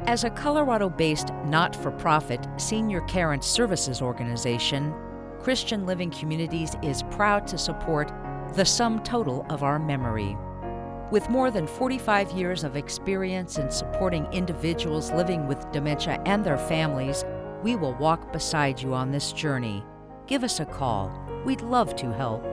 As a Colorado-based not-for-profit senior care and services organization, Christian Living Communities is proud to support the sum total of our memory. With more than 45 years of experience in supporting individuals living with dementia and their families, we will walk beside you on this journey. Give us a call. We'd love to help.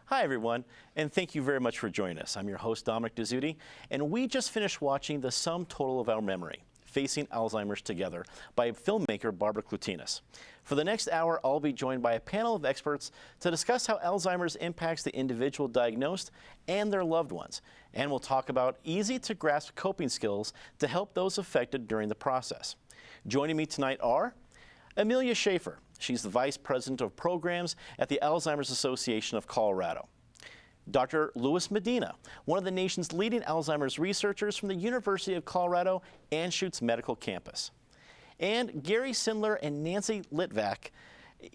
Hi everyone, and thank you very much for joining us. I'm your host, Dominic Dezzutti, and we just finished watching The Sum Total of Our Memory, Facing Alzheimer's Together, by filmmaker Barbara Clutinas. For the next hour, I'll be joined by a panel of experts to discuss how Alzheimer's impacts the individual diagnosed and their loved ones. And we'll talk about easy-to-grasp coping skills to help those affected during the process. Joining me tonight are Amelia Schaefer. She's the Vice President of Programs at the Alzheimer's Association of Colorado. Dr. Luis Medina, one of the nation's leading Alzheimer's researchers from the University of Colorado Anschutz Medical Campus. And Gary Sindler and Nancy Litvak,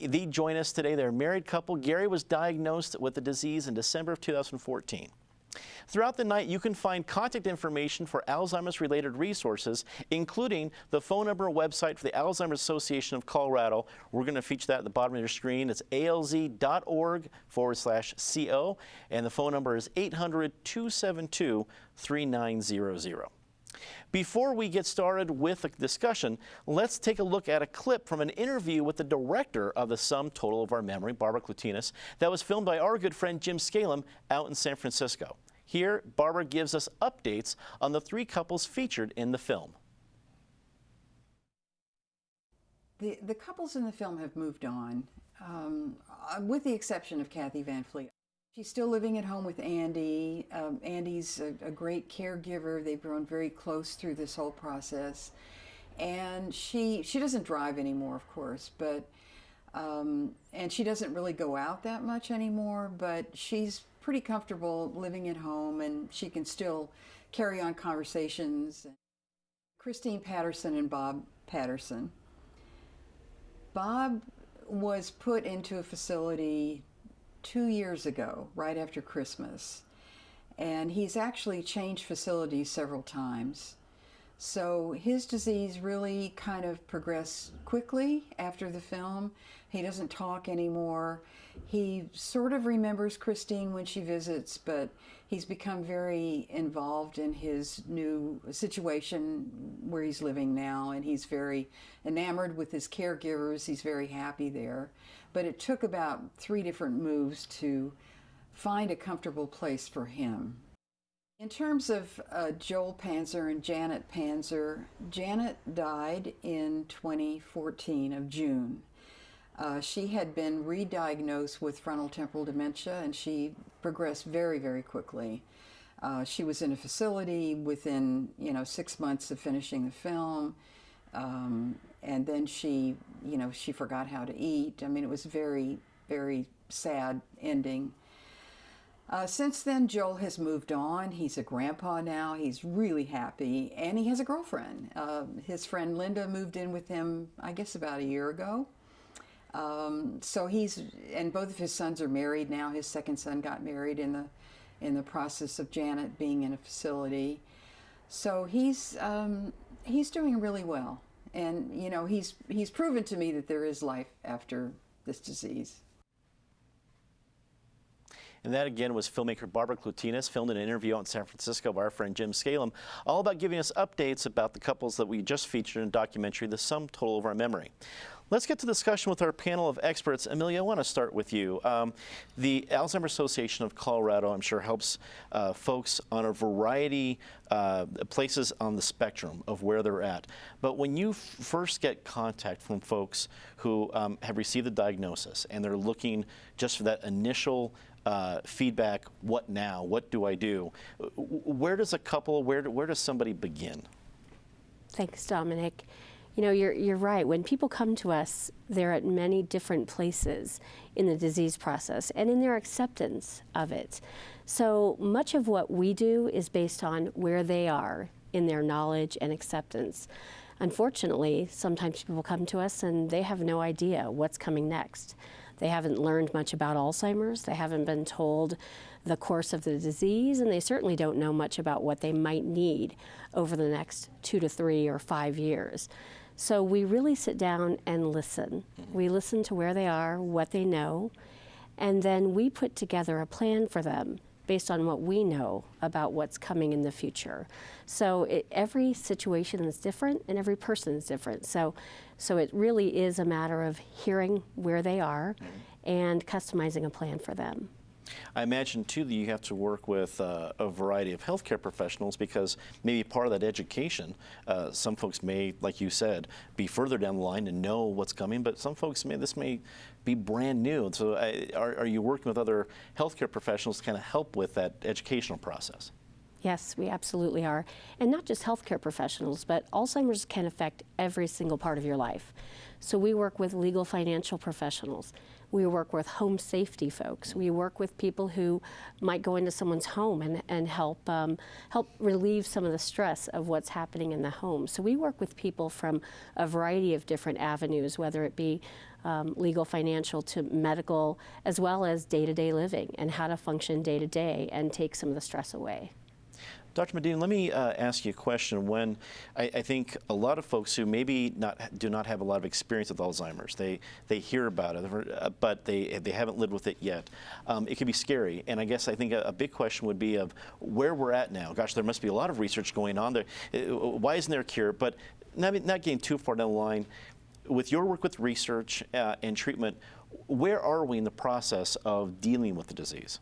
they join us today. They're a married couple. Gary was diagnosed with the disease in December of 2014. Throughout the night, you can find contact information for Alzheimer's-related resources, including the phone number and website for the Alzheimer's Association of Colorado. We're going to feature that at the bottom of your screen. It's alz.org/CO, and the phone number is 800-272-3900. Before we get started with the discussion, let's take a look at a clip from an interview with the director of The Sum Total of Our Memory, Barbara Clutinas, that was filmed by our good friend Jim Scalem out in San Francisco. Here, Barbara gives us updates on the three couples featured in the film. The couples in the film have moved on, with the exception of Kathy Van Fleet. She's still living at home with Andy. Andy's a great caregiver. They've grown very close through this whole process. And she doesn't drive anymore, of course, but and she doesn't really go out that much anymore, but she's pretty comfortable living at home, and she can still carry on conversations. Christine Patterson and Bob Patterson. Bob was put into a facility 2 years ago, right after Christmas, and he's actually changed facilities several times. So his disease really kind of progressed quickly after the film. He doesn't talk anymore. He sort of remembers Christine when she visits, but he's become very involved in his new situation where he's living now, and he's very enamored with his caregivers. He's very happy there. But it took about 3 different moves to find a comfortable place for him. In terms of Joel Panzer and Janet Panzer, Janet died in 2014 of June. She had been re-diagnosed with frontotemporal dementia, and she progressed very, very quickly. She was in a facility within, 6 months of finishing the film, and then she forgot how to eat. I mean, it was a very, very sad ending. Since then, Joel has moved on. He's a grandpa now. He's really happy, and he has a girlfriend. His friend Linda moved in with him, I guess, about a year ago. And both of his sons are married now. His second son got married in the process of Janet being in a facility. So he's doing really well, and he's proven to me that there is life after this disease. And that, again, was filmmaker Barbara Clutinas, filmed in an interview out in San Francisco by our friend Jim Scalem, all about giving us updates about the couples that we just featured in a documentary, The Sum Total of Our Memory. Let's get to discussion with our panel of experts. Amelia, I want to start with you. The Alzheimer's Association of Colorado, I'm sure, helps folks on a variety places on the spectrum of where they're at. But when you first get contact from folks who have received the diagnosis and they're looking just for that initial feedback, what now, what do I do? Where does a couple, where does somebody begin? Thanks, Dominic. You're right. When people come to us, they're at many different places in the disease process and in their acceptance of it. So much of what we do is based on where they are in their knowledge and acceptance. unfortunately, sometimes people come to us and they have no idea what's coming next. They haven't learned much about Alzheimer's, they haven't been told the course of the disease, and they certainly don't know much about what they might need over the next 2 to 3 or 5 years. So we really sit down and listen. We listen to where they are, what they know, and then we put together a plan for them based on what we know about what's coming in the future. So every situation is different and every person is different. So it really is a matter of hearing where they are and customizing a plan for them. I imagine, too, that you have to work with a variety of healthcare professionals because maybe part of that education, some folks may, like you said, be further down the line and know what's coming, but some folks this may be brand new. So are you working with other healthcare professionals to kind of help with that educational process? Yes, we absolutely are. And not just healthcare professionals, but Alzheimer's can affect every single part of your life. So we work with legal financial professionals. We work with home safety folks. We work with people who might go into someone's home and help relieve some of the stress of what's happening in the home. So we work with people from a variety of different avenues, whether it be legal, financial to medical, as well as day-to-day living and how to function day-to-day and take some of the stress away. Dr. Medina, let me ask you a question. When I think a lot of folks who maybe do not have a lot of experience with Alzheimer's, they hear about it, but they haven't lived with it yet. It can be scary, and I guess I think a big question would be of where we're at now. Gosh, there must be a lot of research going on there. Why isn't there a cure? But not getting too far down the line, with your work with research and treatment, where are we in the process of dealing with the disease?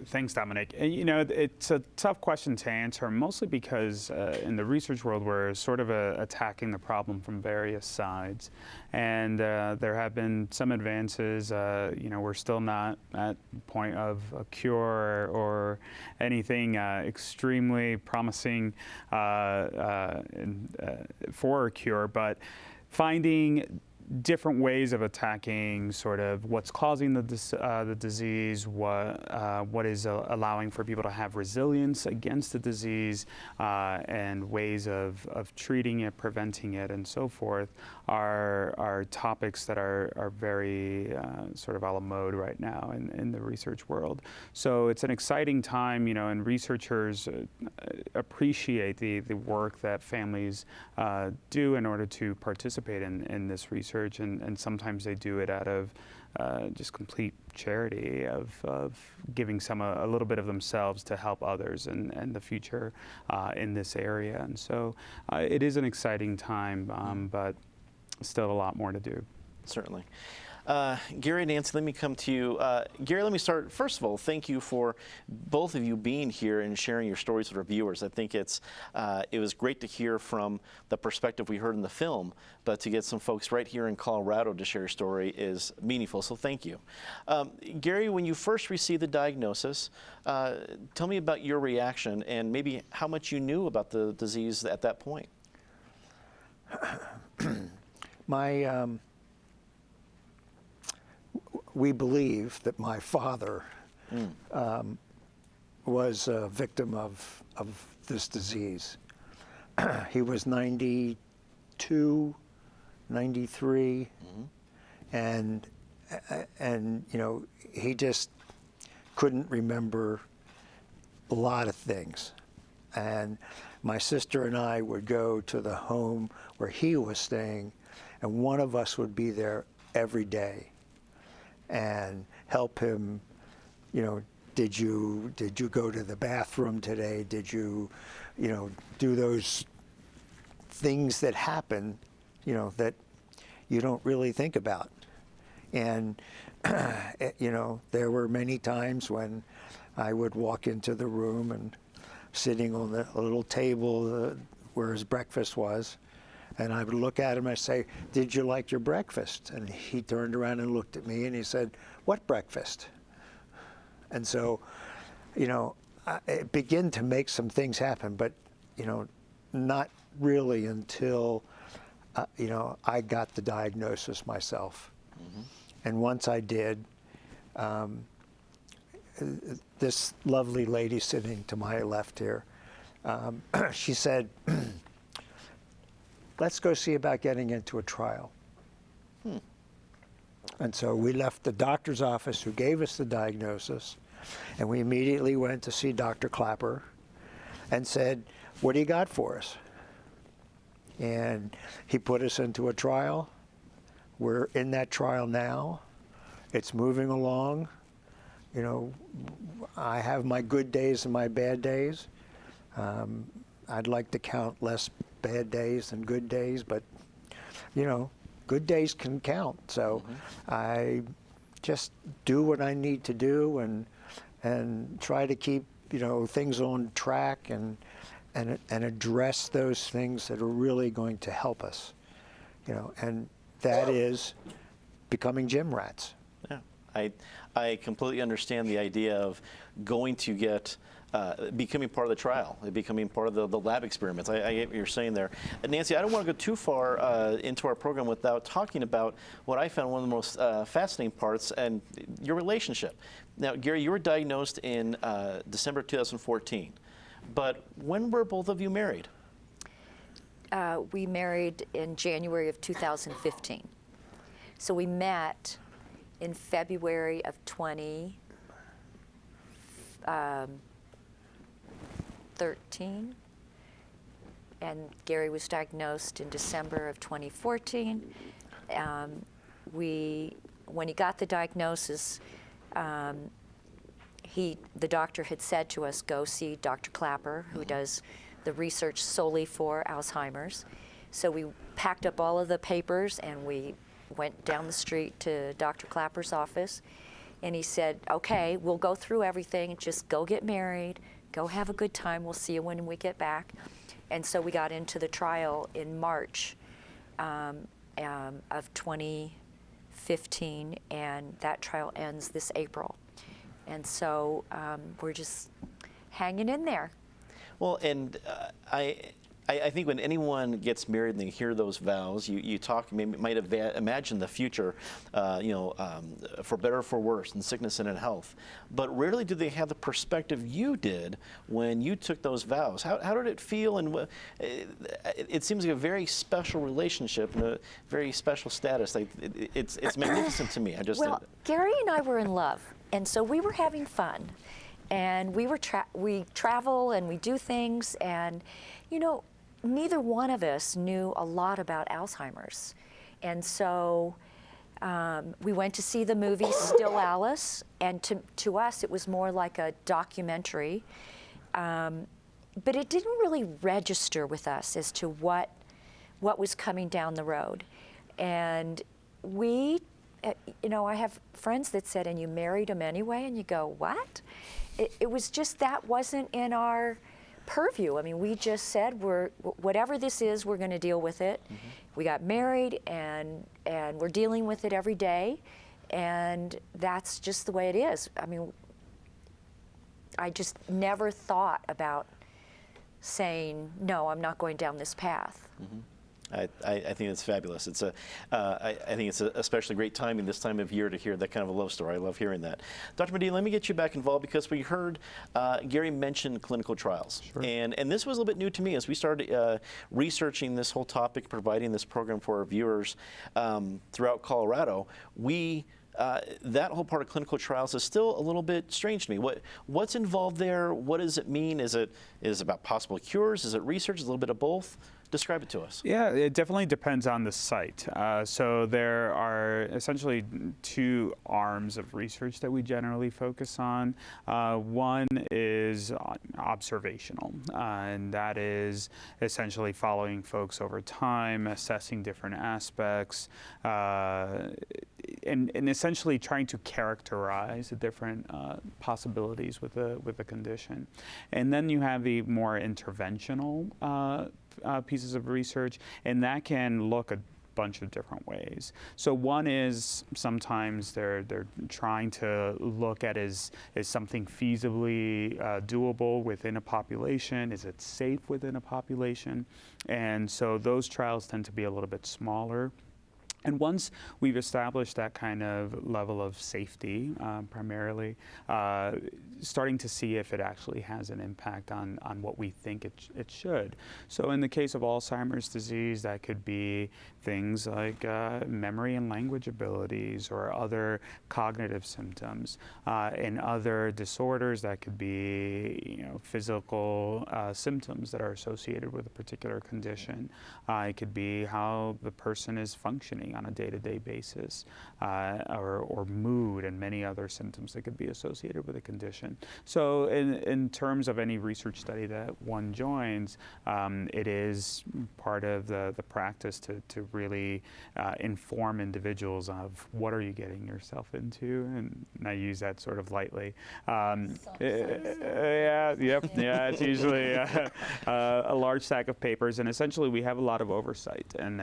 Thanks, Dominic. You know, it's a tough question to answer, mostly because in the research world, we're sort of attacking the problem from various sides. And there have been some advances. You know, we're still not at the point of a cure or anything extremely promising for a cure, but finding different ways of attacking sort of what's causing the disease, what is allowing for people to have resilience against the disease, and ways of treating it, preventing it, and so forth are topics that are very sort of a la mode right now in the research world. So it's an exciting time, you know, and researchers appreciate the work that families do in order to participate in this research. And sometimes they do it out of just complete charity of giving a little bit of themselves to help others and the future in this area. And so it is an exciting time, but still a lot more to do. Certainly. Gary and Nancy, let me come to you. Gary, let me start. First of all, thank you for both of you being here and sharing your stories with our viewers. I think it was great to hear from the perspective we heard in the film, but to get some folks right here in Colorado to share your story is meaningful, so thank you. Gary, when you first received the diagnosis, tell me about your reaction and maybe how much you knew about the disease at that point. We believe that my father was a victim of this disease. He was 92, 93, and you know, he just couldn't remember a lot of things. And my sister and I would go to the home where he was staying, and one of us would be there every day and help him, you know, did you go to the bathroom today? Did you know, do those things that happen, you know, that you don't really think about. And, you know, there were many times when I would walk into the room and sitting on the little table where his breakfast was, and I would look at him and I'd say, "Did you like your breakfast?" And he turned around and looked at me and he said, "What breakfast?" And so, you know, it began to make some things happen, but, you know, not really until, you know, I got the diagnosis myself. And once I did, this lovely lady sitting to my left here, she said, let's go see about getting into a trial. And so we left the doctor's office who gave us the diagnosis, and we immediately went to see Dr. Clapper and said, what do you got for us? And he put us into a trial. We're in that trial now. It's moving along. You know, I have my good days and my bad days. I'd like to count less bad days than good days, but, you know, good days can count. So I just do what I need to do and try to keep, you know, things on track and address those things that are really going to help us, you know, and that is becoming gym rats. Yeah, I completely understand the idea of going to get becoming part of the trial, becoming part of the lab experiments. I get what you're saying there. Nancy, I don't want to go too far into our program without talking about what I found one of the most fascinating parts, and your relationship. Now, Gary, you were diagnosed in December 2014, but when were both of you married? We married in January of 2015. So we met in February of 2013, and Gary was diagnosed in December of 2014. When he got the diagnosis, the doctor had said to us, go see Dr. Clapper, who does the research solely for Alzheimer's. So we packed up all of the papers and we went down the street to Dr. Clapper's office, and he said, okay, we'll go through everything, just go get married, go have a good time, we'll see you when we get back. And so we got into the trial in March of 2015, and that trial ends this April. And so we're just hanging in there. Well, and I think when anyone gets married and they hear those vows, you talk, might imagine the future, for better or for worse, in sickness and in health. But rarely do they have the perspective you did when you took those vows. How did it feel? And it seems like a very special relationship and a very special status. Like it's magnificent to me. Well, Gary and I were in love, and so we were having fun. And we travel and we do things, and neither one of us knew a lot about Alzheimer's. And so we went to see the movie Still Alice, and to us it was more like a documentary, but it didn't really register with us as to what was coming down the road. And I have friends that said, and you married him anyway, and you go, what? It was just, that wasn't in our purview. I mean, we just said, whatever this is, we're going to deal with it. Mm-hmm. We got married, and we're dealing with it every day, and that's just the way it is. I mean, I just never thought about saying, no, I'm not going down this path. Mm-hmm. I think it's fabulous. I think it's especially great timing this time of year to hear that kind of a love story. I love hearing that. Dr. Medina, let me get you back involved, because we heard Gary mention clinical trials. Sure. And this was a little bit new to me as we started researching this whole topic, providing this program for our viewers throughout Colorado. That whole part of clinical trials is still a little bit strange to me. What's involved there? What does it mean? Is it about possible cures? Is it research? Is it a little bit of both? Describe it to us. Yeah, it definitely depends on the site. So there are essentially two arms of research that we generally focus on. One is observational, and that is essentially following folks over time, assessing different aspects, and essentially trying to characterize the different possibilities with the condition. And then you have the more interventional pieces of research, and that can look a bunch of different ways. So one is sometimes they're trying to look at is something feasibly doable within a population? Is it safe within a population? And so those trials tend to be a little bit smaller. And once we've established that kind of level of safety, primarily, starting to see if it actually has an impact on what we think it should. So in the case of Alzheimer's disease, that could be things like memory and language abilities or other cognitive symptoms. In other disorders, that could be physical symptoms that are associated with a particular condition. It could be how the person is functioning on a day-to-day basis, or mood and many other symptoms that could be associated with a condition. So in terms of any research study that one joins, it is part of the practice to really inform individuals of what are you getting yourself into, and I use that sort of lightly. It's usually a large stack of papers, and essentially we have a lot of oversight, and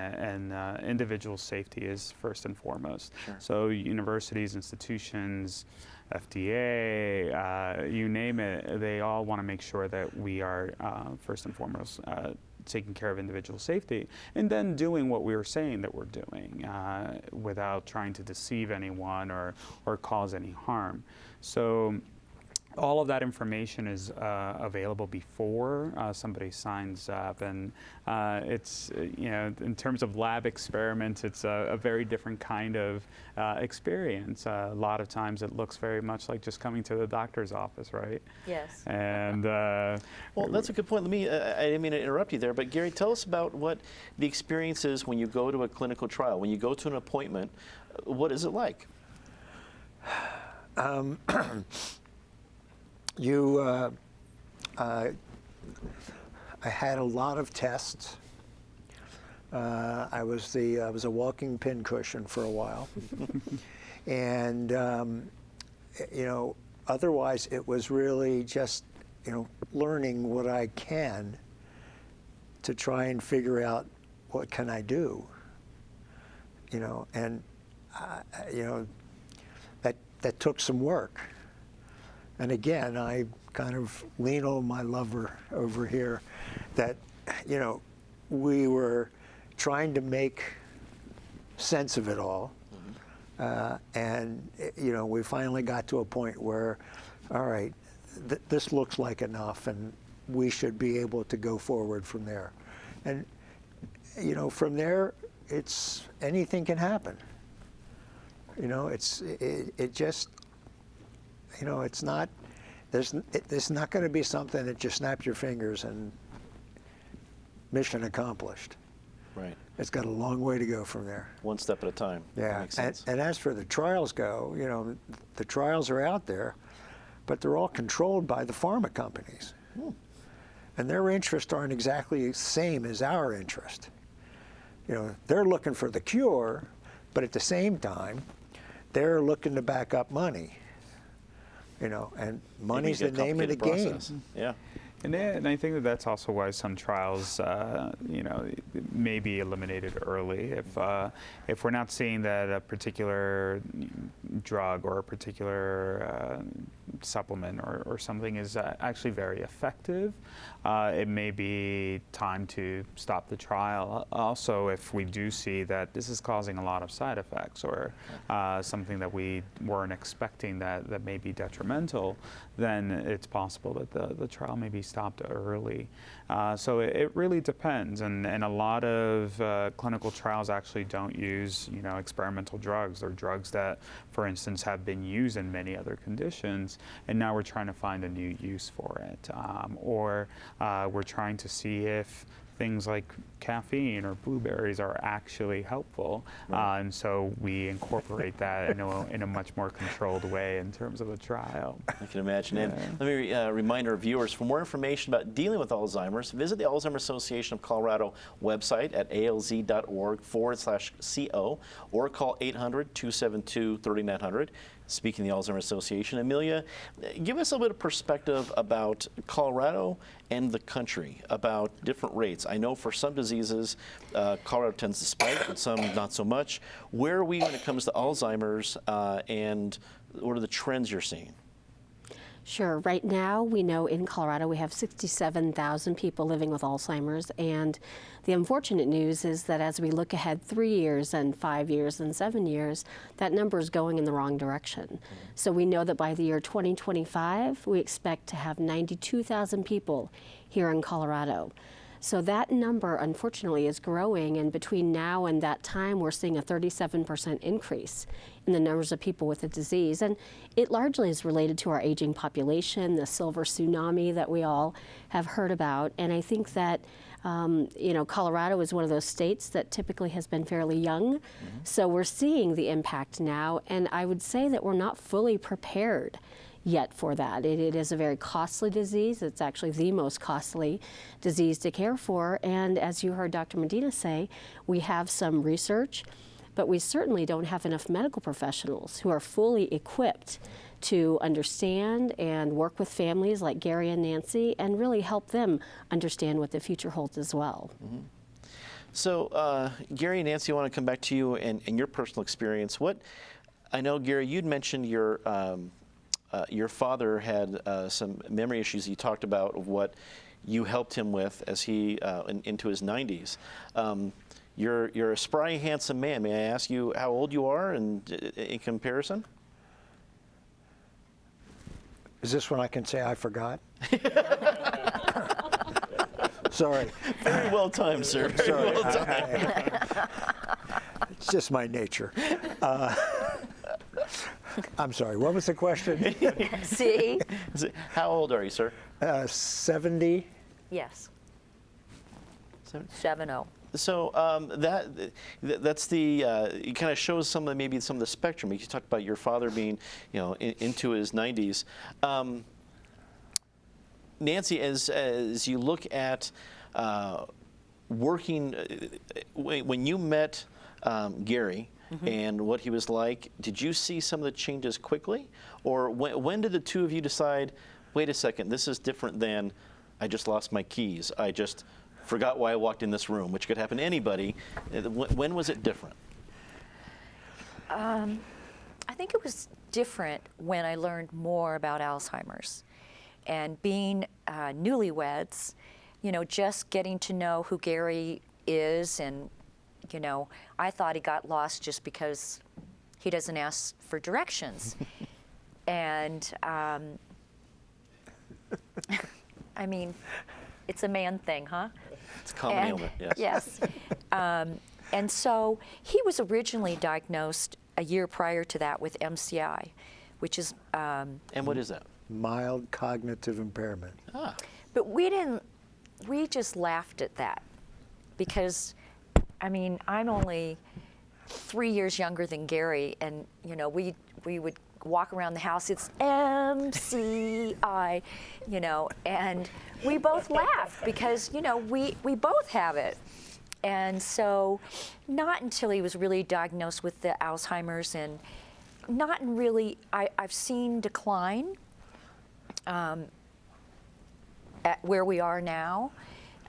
individual safety is first and foremost. Sure. So universities, institutions, FDA, you name it, they all want to make sure that we are first and foremost taking care of individual safety, and then doing what we were saying that we're doing without trying to deceive anyone or cause any harm. So all of that information is available before somebody signs up, and it's in terms of lab experiments, it's a very different kind of experience. A lot of times it looks very much like just coming to the doctor's office, right? Yes. And well, that's a good point. Let me, I didn't mean to interrupt you there, but Gary, tell us about what the experience is when you go to a clinical trial, when you go to an appointment. What is it like? I had a lot of tests. I was a walking pincushion for a while, and otherwise it was really just learning what I can to try and figure out what can I do. And that took some work. And again, I kind of lean on my lover over here that, we were trying to make sense of it all. And, we finally got to a point where, all right, this looks like enough, and we should be able to go forward from there. And, from there, it's anything can happen. It just, it's not, there's not going to be something that just snap your fingers and mission accomplished. Right. It's got a long way to go from there. One step at a time. Yeah. That makes sense. And as for the trials go, the trials are out there, but they're all controlled by the pharma companies. And their interests aren't exactly the same as our interest. They're looking for the cure, but at the same time, they're looking to back up money. And money's the name of the game. Yeah. And I think that's also why some trials, may be eliminated early if we're not seeing that a particular drug or a particular supplement or something is actually very effective. It may be time to stop the trial. Also, if we do see that this is causing a lot of side effects or something that we weren't expecting that may be detrimental, then it's possible that the trial may be stopped early. So it really depends, and a lot of clinical trials actually don't use experimental drugs or drugs that, for instance, have been used in many other conditions, and now we're trying to find a new use for it, or we're trying to see if things like caffeine or blueberries are actually helpful, and so we incorporate that in a much more controlled way in terms of a trial. I can imagine. And let me remind our viewers, for more information about dealing with Alzheimer's, visit the Alzheimer's Association of Colorado website at alz.org/CO, or call 800-272-3900. Speaking of the Alzheimer's Association, Amelia, give us a little bit of perspective about Colorado and the country, about different rates. I know for some diseases, Colorado tends to spike, and some not so much. Where are we when it comes to Alzheimer's, and what are the trends you're seeing? Sure. Right now, we know in Colorado we have 67,000 people living with Alzheimer's, and the unfortunate news is that as we look ahead 3 years and 5 years and 7 years, that number is going in the wrong direction. So we know that by the year 2025, we expect to have 92,000 people here in Colorado. So that number, unfortunately, is growing, and between now and that time, we're seeing a 37% increase in the numbers of people with the disease. And it largely is related to our aging population, the silver tsunami that we all have heard about. And I think that Colorado is one of those states that typically has been fairly young. So we're seeing the impact now, and I would say that we're not fully prepared yet for that. It is a very costly disease. It's actually the most costly disease to care for. And as you heard Dr. Medina say, we have some research, but we certainly don't have enough medical professionals who are fully equipped to understand and work with families like Gary and Nancy and really help them understand what the future holds as well. So, Gary and Nancy, I want to come back to you and your personal experience. I know, Gary, you'd mentioned your father had some memory issues you talked about of what you helped him with as he into his 90s. You're a spry, handsome man. May I ask you how old you are and in comparison? Is this when I can say I forgot? Sorry. Very well timed, sir. Very Sorry. well timed. It's just my nature. I'm sorry, what was the question? See? How old are you, sir? 70. Yes. 70? 7-0. So that's the it kind of shows some of the spectrum. You talked about your father being, into his 90s. Nancy, as you look at working, when you met Gary and what he was like, did you see some of the changes quickly, or when did the two of you decide, wait a second, this is different than I just lost my keys, I just forgot why I walked in this room, which could happen to anybody. When was it different? I think it was different when I learned more about Alzheimer's. And being newlyweds, just getting to know who Gary is, and, I thought he got lost just because he doesn't ask for directions. And, I mean, it's a man thing, huh? It's a common ailment, yes. Yes. And so he was originally diagnosed a year prior to that with MCI, which is... and what is that? Mild cognitive impairment. Ah. But we just laughed at that because, I mean, I'm only 3 years younger than Gary, and, we would walk around the house, it's MCI, and we both laughed because, we both have it. And so not until he was really diagnosed with the Alzheimer's, and not really, I've seen decline at where we are now,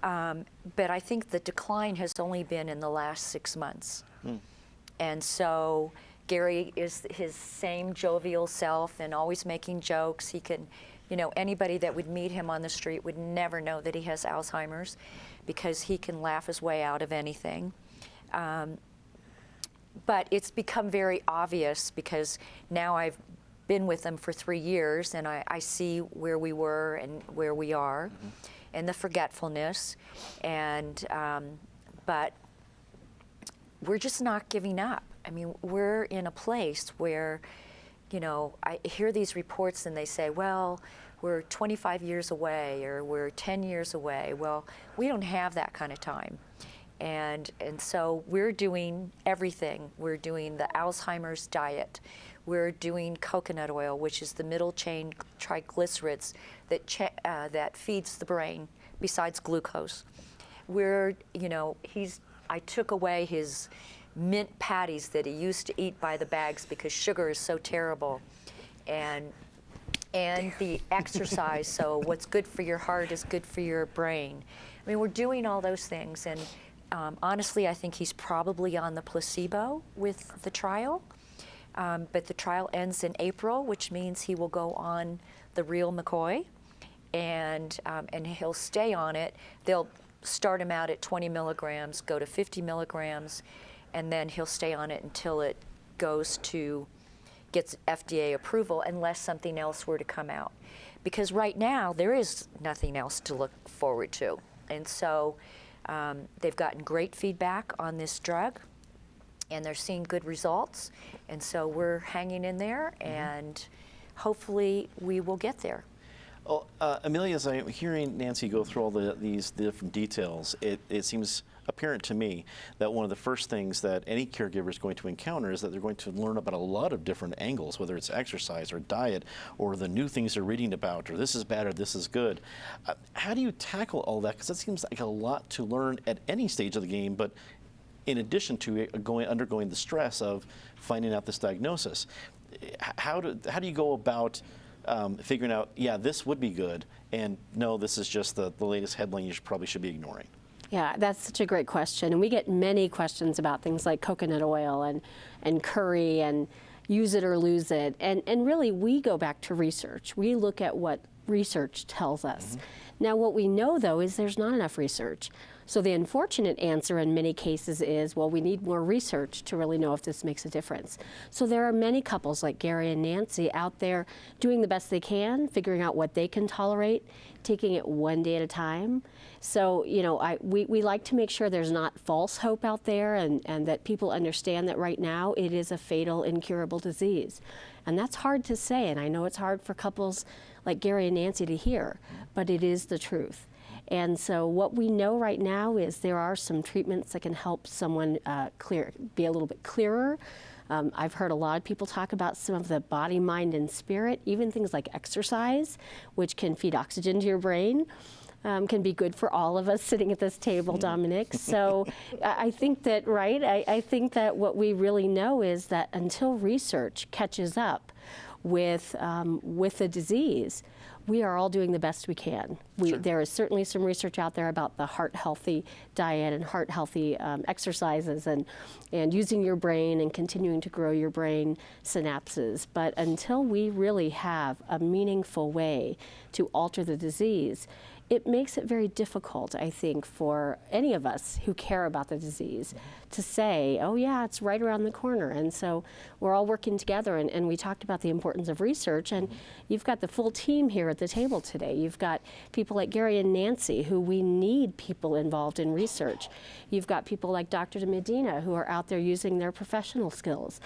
but I think the decline has only been in the last 6 months. And so Gary is his same jovial self and always making jokes. He can, anybody that would meet him on the street would never know that he has Alzheimer's because he can laugh his way out of anything. But it's become very obvious because now I've been with him for 3 years, and I see where we were and where we are, and the forgetfulness, and but we're just not giving up. I mean, we're in a place where, I hear these reports and they say, well, we're 25 years away or we're 10 years away. Well, we don't have that kind of time. And so we're doing everything. We're doing the Alzheimer's diet. We're doing coconut oil, which is the middle chain triglycerides that feeds the brain besides glucose. I took away his mint patties that he used to eat by the bags because sugar is so terrible, and the exercise. So what's good for your heart is good for your brain. I mean, we're doing all those things, and honestly, I think he's probably on the placebo with the trial, but the trial ends in April, which means he will go on the real McCoy, and he'll stay on it. They'll start him out at 20 milligrams, go to 50 milligrams, and then he'll stay on it until it gets FDA approval, unless something else were to come out. Because right now, there is nothing else to look forward to. And so they've gotten great feedback on this drug, and they're seeing good results. And so we're hanging in there, and hopefully we will get there. Well, Amelia, as I'm hearing Nancy go through all these different details, it seems apparent to me that one of the first things that any caregiver is going to encounter is that they're going to learn about a lot of different angles, whether it's exercise or diet or the new things they're reading about, or this is bad or this is good. How do you tackle all that? Because that seems like a lot to learn at any stage of the game, but in addition to undergoing the stress of finding out this diagnosis. How do you go about figuring out, yeah, this would be good, and no, this is just the latest headline you probably should be ignoring? Yeah, that's such a great question. And we get many questions about things like coconut oil and curry and use it or lose it. And really, we go back to research. We look at what research tells us. Now, what we know, though, is there's not enough research. So the unfortunate answer in many cases is, well, we need more research to really know if this makes a difference. So there are many couples like Gary and Nancy out there doing the best they can, figuring out what they can tolerate, taking it one day at a time. So, you know, we like to make sure there's not false hope out there, and that people understand that right now it is a fatal, incurable disease. And that's hard to say, and I know it's hard for couples like Gary and Nancy to hear, but it is the truth. And so what we know right now is there are some treatments that can help someone be a little bit clearer. I've heard a lot of people talk about some of the body, mind, and spirit, even things like exercise, which can feed oxygen to your brain. Can be good for all of us sitting at this table, Dominic. So I think that, right, I think that what we really know is that until research catches up with the disease, we are all doing the best we can. Sure. There is certainly some research out there about the heart-healthy diet and heart-healthy exercises and using your brain and continuing to grow your brain synapses. But until we really have a meaningful way to alter the disease, it makes it very difficult, I think, for any of us who care about the disease to say, oh yeah, it's right around the corner. And so we're all working together, and we talked about the importance of research, and you've got the full team here at the table today. You've got people like Gary and Nancy, who we need people involved in research. You've got people like Dr. Medina, who are out there using their professional skills.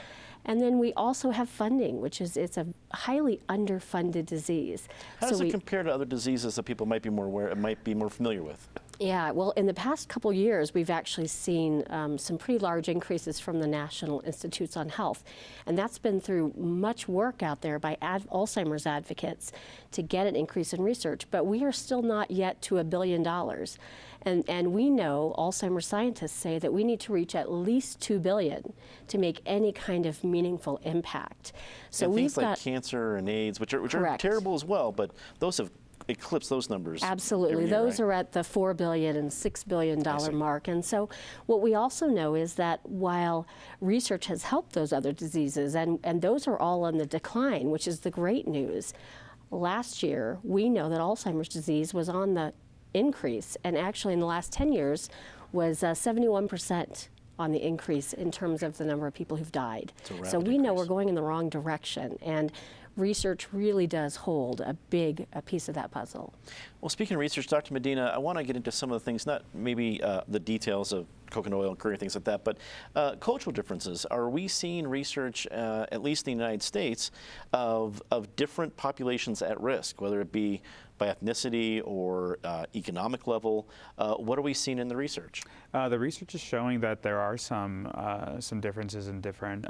And then we also have funding, it's a highly underfunded disease. How does it compare to other diseases that people might be more aware, might be more familiar with? Yeah, well, in the past couple years, we've actually seen some pretty large increases from the National Institutes on Health. And that's been through much work out there by Alzheimer's advocates to get an increase in research. But we are still not yet to $1 billion. And we know, Alzheimer's scientists say, that we need to reach at least $2 billion to make any kind of meaningful impact. So and we've things like got cancer and AIDS, which are terrible as well, but those have eclipse those numbers. Absolutely. Those are at the $4 billion and $6 billion mark. And so what we also know is that while research has helped those other diseases, and those are all on the decline, which is the great news, last year we know that Alzheimer's disease was on the increase, and actually in the last 10 years was 71% on the increase in terms of the number of people who've died. So we know we're going in the wrong direction, and research really does hold a big piece of that puzzle. Well, speaking of research, Dr. Medina, I want to get into some of the things, not maybe the details of coconut oil and curry, things like that, but cultural differences. Are we seeing research, at least in the United States, of different populations at risk, whether it be by ethnicity or economic level? What are we seeing in the research? The research is showing that there are some differences in different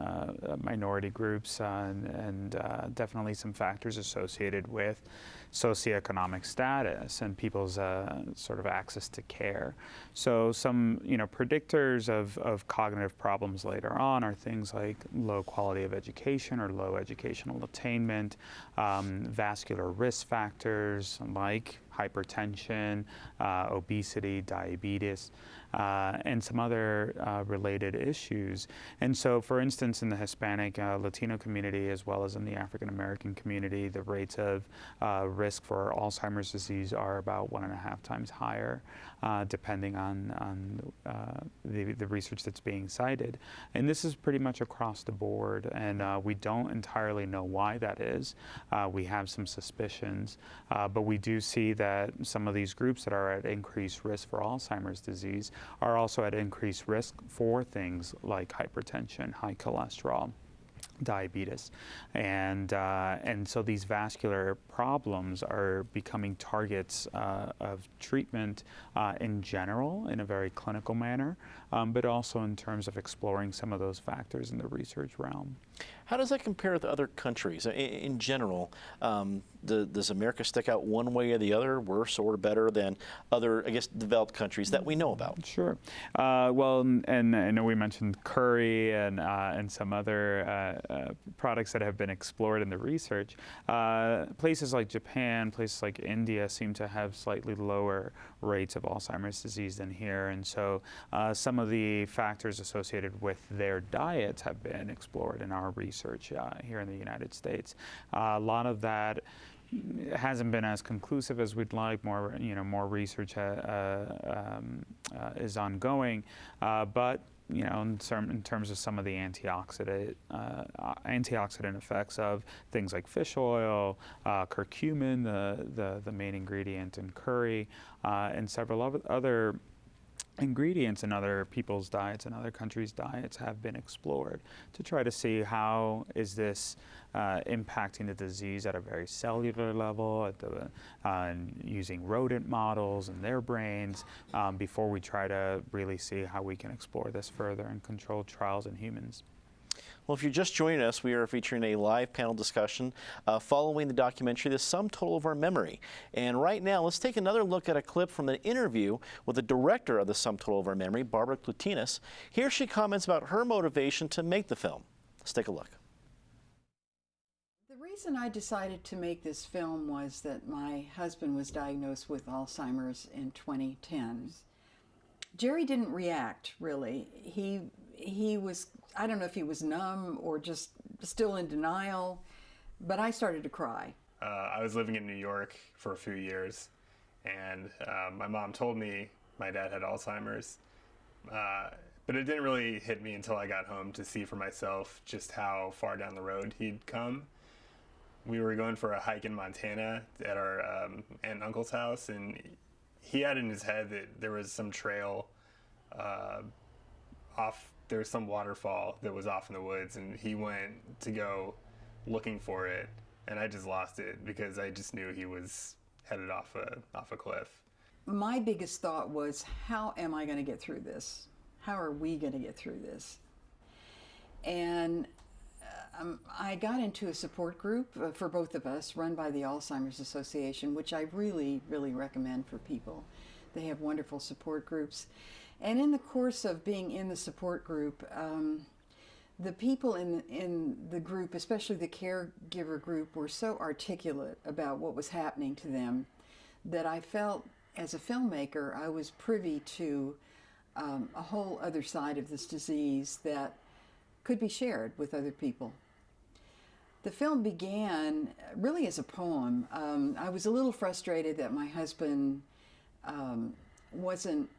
minority groups and definitely some factors associated with socioeconomic status and people's sort of access to care. So some predictors of cognitive problems later on are things like low quality of education or low educational attainment, vascular risk factors like hypertension, obesity, diabetes. and some other related issues. And so, for instance, in the Hispanic Latino community, as well as in the African American community, the rates of risk for Alzheimer's disease are about 1.5 times higher, depending on the research that's being cited. And this is pretty much across the board, and we don't entirely know why that is. We have some suspicions, but we do see that some of these groups that are at increased risk for Alzheimer's disease are also at increased risk for things like hypertension, high cholesterol, diabetes, and so these vascular problems are becoming targets of treatment in general, in a very clinical manner, but also in terms of exploring some of those factors in the research realm. How does that compare with other countries? In general, does America stick out one way or the other, worse or better than other, I guess, developed countries that we know about? Sure. Well, and I know we mentioned curry and some other products that have been explored in the research. Places like Japan, places like India seem to have slightly lower rates of Alzheimer's disease than here, and so some of the factors associated with their diets have been explored in our research here in the United States. A lot of that hasn't been as conclusive as we'd like. More research is ongoing, but in terms of some of the antioxidant effects of things like fish oil, curcumin, the main ingredient in curry, and several other ingredients in other people's diets and other countries' diets have been explored to try to see how is this impacting the disease at a very cellular level, using rodent models and their brains, before we try to really see how we can explore this further in controlled trials in humans. Well, if you're just joining us, we are featuring a live panel discussion following the documentary, The Sum Total of Our Memory. And right now, let's take another look at a clip from an interview with the director of The Sum Total of Our Memory, Barbara Clutinas. Here she comments about her motivation to make the film. Let's take a look. The reason I decided to make this film was that my husband was diagnosed with Alzheimer's in 2010. Jerry didn't react, really. He was, I don't know if he was numb or just still in denial, but I started to cry. I was living in New York for a few years, and my mom told me my dad had Alzheimer's, but it didn't really hit me until I got home to see for myself just how far down the road he'd come. We were going for a hike in Montana at our aunt and uncle's house, and he had in his head that there was some trail there was some waterfall that was off in the woods, and he went to go looking for it, and I just lost it because I just knew he was headed off a cliff. My biggest thought was, how am I going to get through this? How are we going to get through this? And I got into a support group for both of us, run by the Alzheimer's Association, which I really, really recommend for people. They have wonderful support groups. And in the course of being in the support group, the people in the group, especially the caregiver group, were so articulate about what was happening to them that I felt, as a filmmaker, I was privy to a whole other side of this disease that could be shared with other people. The film began really as a poem. I was a little frustrated that my husband wasn't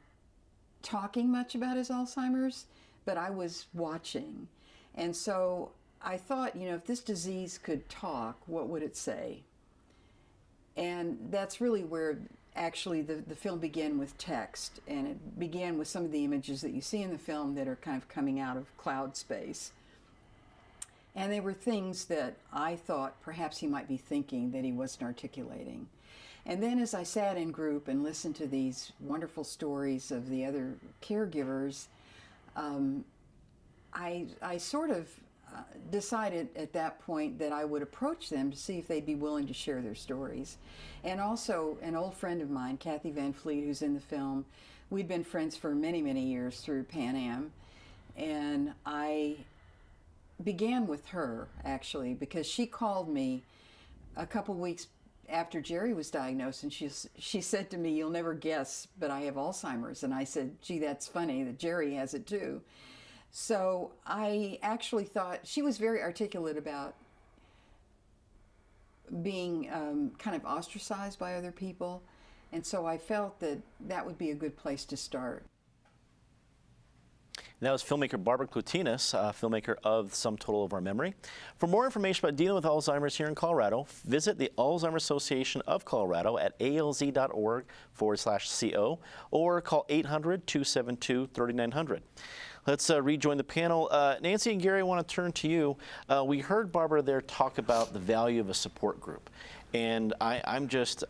talking much about his Alzheimer's, but I was watching. And so I thought, if this disease could talk, what would it say? And that's really where actually the film began, with text, and it began with some of the images that you see in the film that are kind of coming out of cloud space. And they were things that I thought perhaps he might be thinking that he wasn't articulating. And then as I sat in group and listened to these wonderful stories of the other caregivers, I sort of decided at that point that I would approach them to see if they'd be willing to share their stories. And also an old friend of mine, Kathy Van Fleet, who's in the film, we'd been friends for many, many years through Pan Am. And I began with her, actually, because she called me a couple weeks after Jerry was diagnosed, and she said to me, "You'll never guess, but I have Alzheimer's." And I said, "Gee, that's funny that Jerry has it too." So I actually thought she was very articulate about being kind of ostracized by other people, and so I felt that that would be a good place to start. That was filmmaker Barbara Clutinas, filmmaker of Sum Total of Our Memory. For more information about dealing with Alzheimer's here in Colorado, visit the Alzheimer's Association of Colorado at alz.org/CO or call 800-272-3900. Let's rejoin the panel. Nancy and Gary, I want to turn to you. We heard Barbara there talk about the value of a support group. And I'm just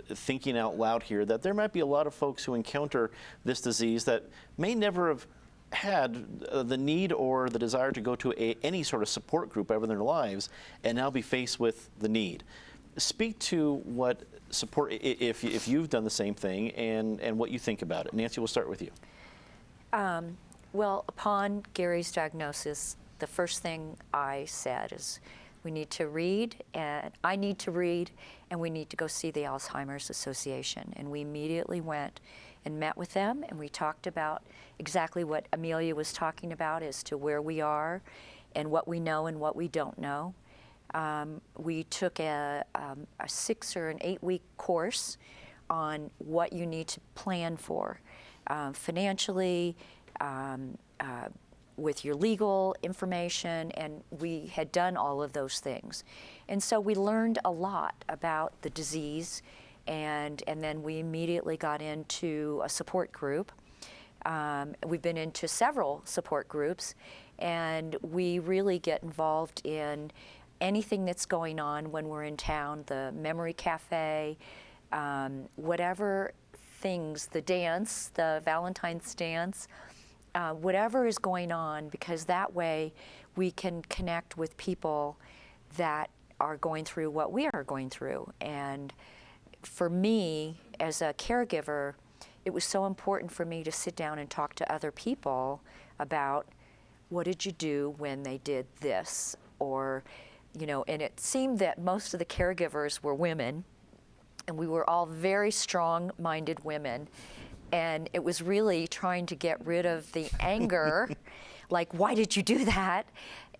thinking out loud here that there might be a lot of folks who encounter this disease that may never have had the need or the desire to go to any sort of support group ever in their lives, and now be faced with the need. Speak to what support, if you've done the same thing, and what you think about it. Nancy, we'll start with you. Well, upon Gary's diagnosis, the first thing I said is we need to read, and I need to read, and we need to go see the Alzheimer's Association. And we immediately went and met with them, and we talked about exactly what Amelia was talking about as to where we are and what we know and what we don't know. We took a 6 or an 8 week course on what you need to plan for financially, with your legal information, and we had done all of those things. And so we learned a lot about the disease, and then we immediately got into a support group. We've been into several support groups, and we really get involved in anything that's going on when we're in town, the memory cafe, whatever things, the dance, the Valentine's dance, whatever is going on, because that way we can connect with people that are going through what we are going through. And for me, as a caregiver, it was so important for me to sit down and talk to other people about what did you do when they did this, or, you know, and it seemed that most of the caregivers were women, and we were all very strong-minded women. And it was really trying to get rid of the anger, like, why did you do that?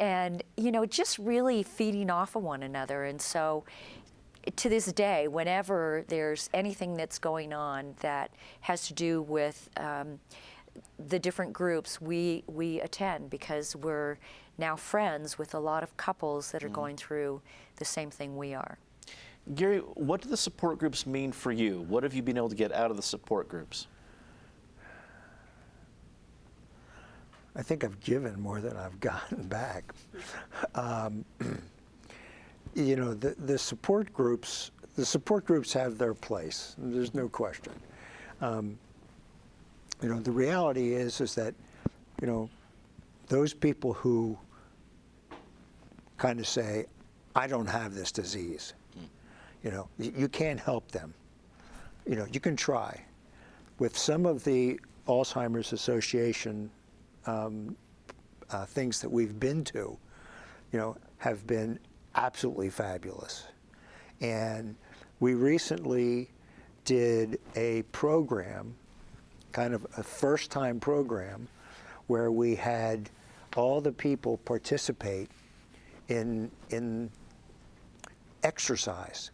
And, you know, just really feeding off of one another. And so to this day, whenever there's anything that's going on that has to do with the different groups, we attend, because we're now friends with a lot of couples that are going through the same thing we are. Gary, what do the support groups mean for you? What have you been able to get out of the support groups? I think I've given more than I've gotten back. You know, the support groups have their place. There's no question. You know, the reality is that, you know, those people who kind of say, I don't have this disease, you know, you can't help them. You know, you can try. With some of the Alzheimer's Association things that we've been to, you know, have been absolutely fabulous. And we recently did a program, kind of a first-time program, where we had all the people participate in exercise.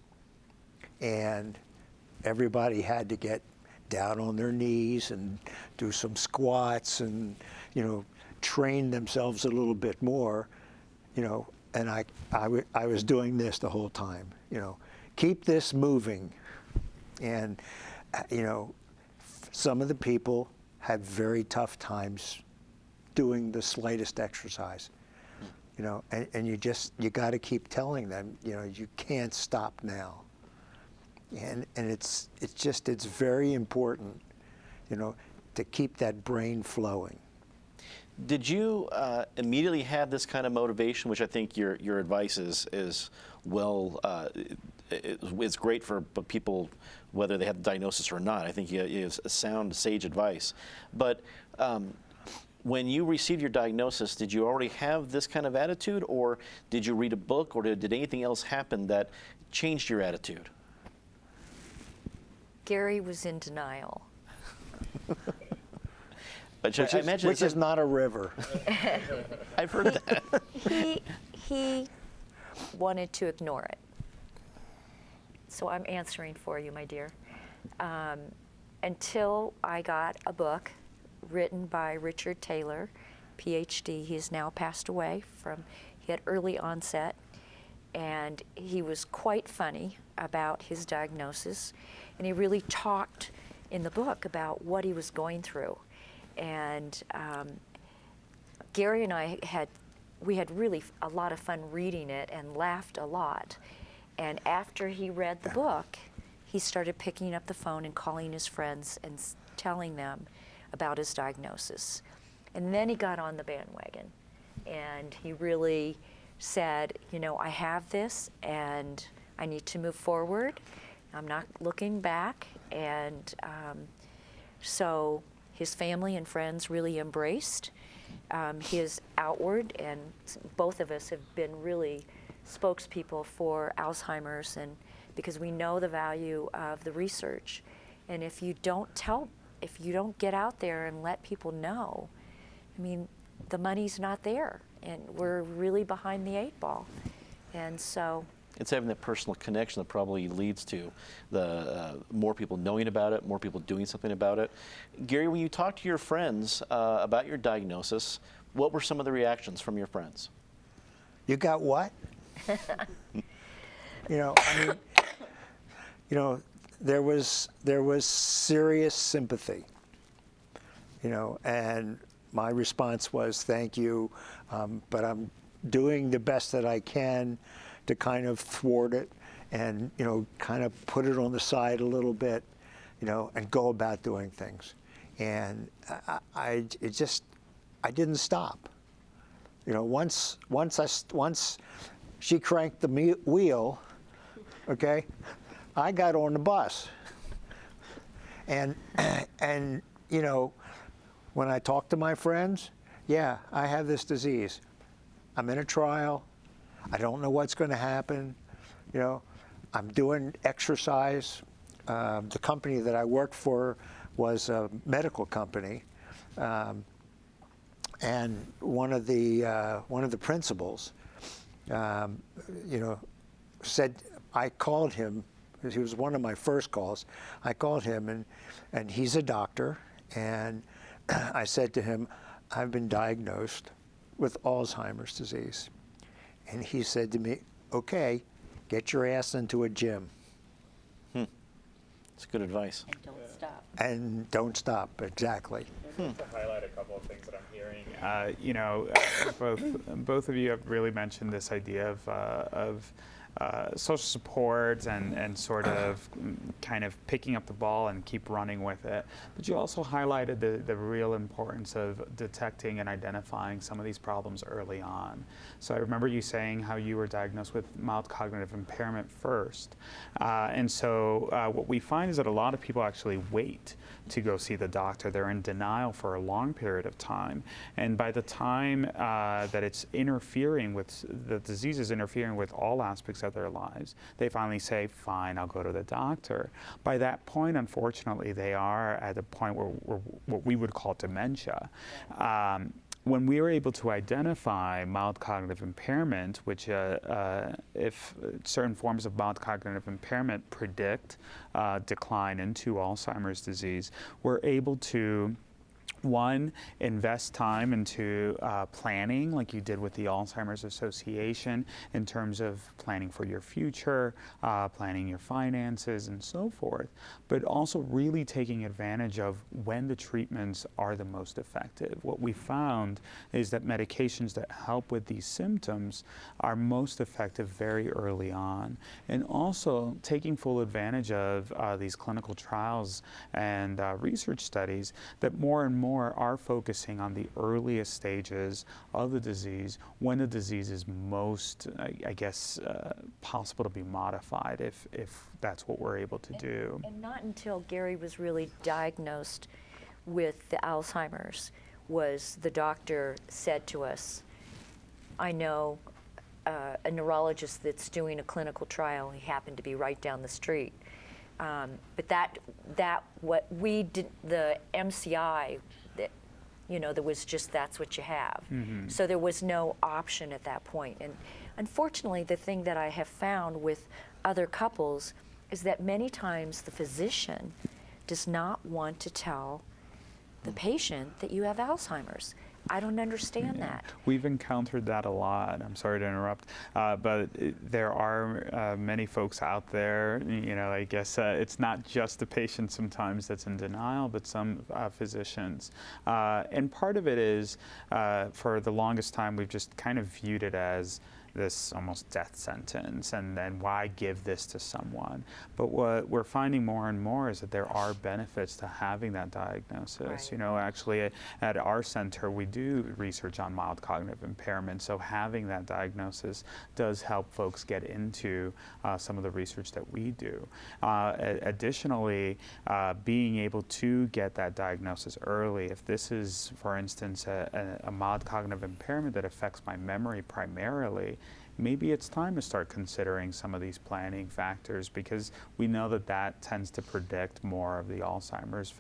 And everybody had to get down on their knees and do some squats and, you know, train themselves a little bit more, you know, and I was doing this the whole time, you know, keep this moving. And, you know, some of the people had very tough times doing the slightest exercise, you know, and you got to keep telling them, you know, you can't stop now. And it's very important, you know, to keep that brain flowing. Did you immediately have this kind of motivation, which I think your advice is well, it's great for people whether they have the diagnosis or not. I think you have sound, sage advice. But when you received your diagnosis, did you already have this kind of attitude, or did you read a book, or did anything else happen that changed your attitude? Gary was in denial. Which is not a river. I've heard that. He wanted to ignore it. So I'm answering for you, my dear. Until I got a book written by Richard Taylor, PhD. He has now passed away he had early onset, and he was quite funny about his diagnosis, and he really talked in the book about what he was going through. And Gary and I had really a lot of fun reading it and laughed a lot. And after he read the book, he started picking up the phone and calling his friends and telling them about his diagnosis. And then he got on the bandwagon, and he really said, you know, I have this and I need to move forward. I'm not looking back. And so his family and friends really embraced his outward, and both of us have been really spokespeople for Alzheimer's, and because we know the value of the research. And if you don't get out there and let people know, I mean, the money's not there, and we're really behind the 8 ball. And so it's having that personal connection that probably leads to the more people knowing about it, more people doing something about it. Gary, when you talked to your friends about your diagnosis, what were some of the reactions from your friends? You got what? You know, I mean, you know, there was serious sympathy, you know, and my response was, thank you, but I'm doing the best that I can to kind of thwart it and, you know, kind of put it on the side a little bit, you know, and go about doing things. And I didn't stop. You know, once she cranked the wheel, okay, I got on the bus. And you know, when I talk to my friends, yeah, I have this disease. I'm in a trial. I don't know what's going to happen. You know, I'm doing exercise. The company that I worked for was a medical company, and one of the principals, you know, said, I called him. He was one of my first calls. I called him, and he's a doctor, and I said to him, I've been diagnosed with Alzheimer's disease. And he said to me, okay, get your ass into a gym. That's good advice. And don't stop. And don't stop, exactly. Just to highlight a couple of things that I'm hearing, you know, both of you have really mentioned this idea of social support and sort of kind of picking up the ball and keep running with it. But you also highlighted the real importance of detecting and identifying some of these problems early on. So I remember you saying how you were diagnosed with mild cognitive impairment first. And so what we find is that a lot of people actually wait to go see the doctor. They're in denial for a long period of time. And by the time that it's interfering with, the disease is interfering with all aspects of their lives, they finally say, fine, I'll go to the doctor. By that point, unfortunately, they are at a point where what we would call dementia. When we were able to identify mild cognitive impairment, which if certain forms of mild cognitive impairment predict decline into Alzheimer's disease, we're able to, one, invest time into planning, like you did with the Alzheimer's Association, in terms of planning for your future, planning your finances, and so forth, but also really taking advantage of when the treatments are the most effective. What we found is that medications that help with these symptoms are most effective very early on, and also taking full advantage of these clinical trials and research studies that more and more are focusing on the earliest stages of the disease, when the disease is most, I guess, possible to be modified if that's what we're able to do. And not until Gary was really diagnosed with the Alzheimer's was the doctor said to us, I know a neurologist that's doing a clinical trial. He happened to be right down the street. But that what we did, the MCI, that, you know, there was just, that's what you have. So there was no option at that point. And unfortunately, the thing that I have found with other couples is that many times the physician does not want to tell the patient that you have Alzheimer's. I don't understand that. We've encountered that a lot. I'm sorry to interrupt, but there are many folks out there, you know, I guess it's not just the patient sometimes that's in denial, but some physicians. And part of it is, for the longest time, we've just kind of viewed it as this almost death sentence, and then why give this to someone? But what we're finding more and more is that there are benefits to having that diagnosis. Right. You know, actually at our center we do research on mild cognitive impairment, so having that diagnosis does help folks get into some of the research that we do. Additionally, being able to get that diagnosis early, if this is, for instance, a mild cognitive impairment that affects my memory primarily, maybe it's time to start considering some of these planning factors, because we know that that tends to predict more of the Alzheimer's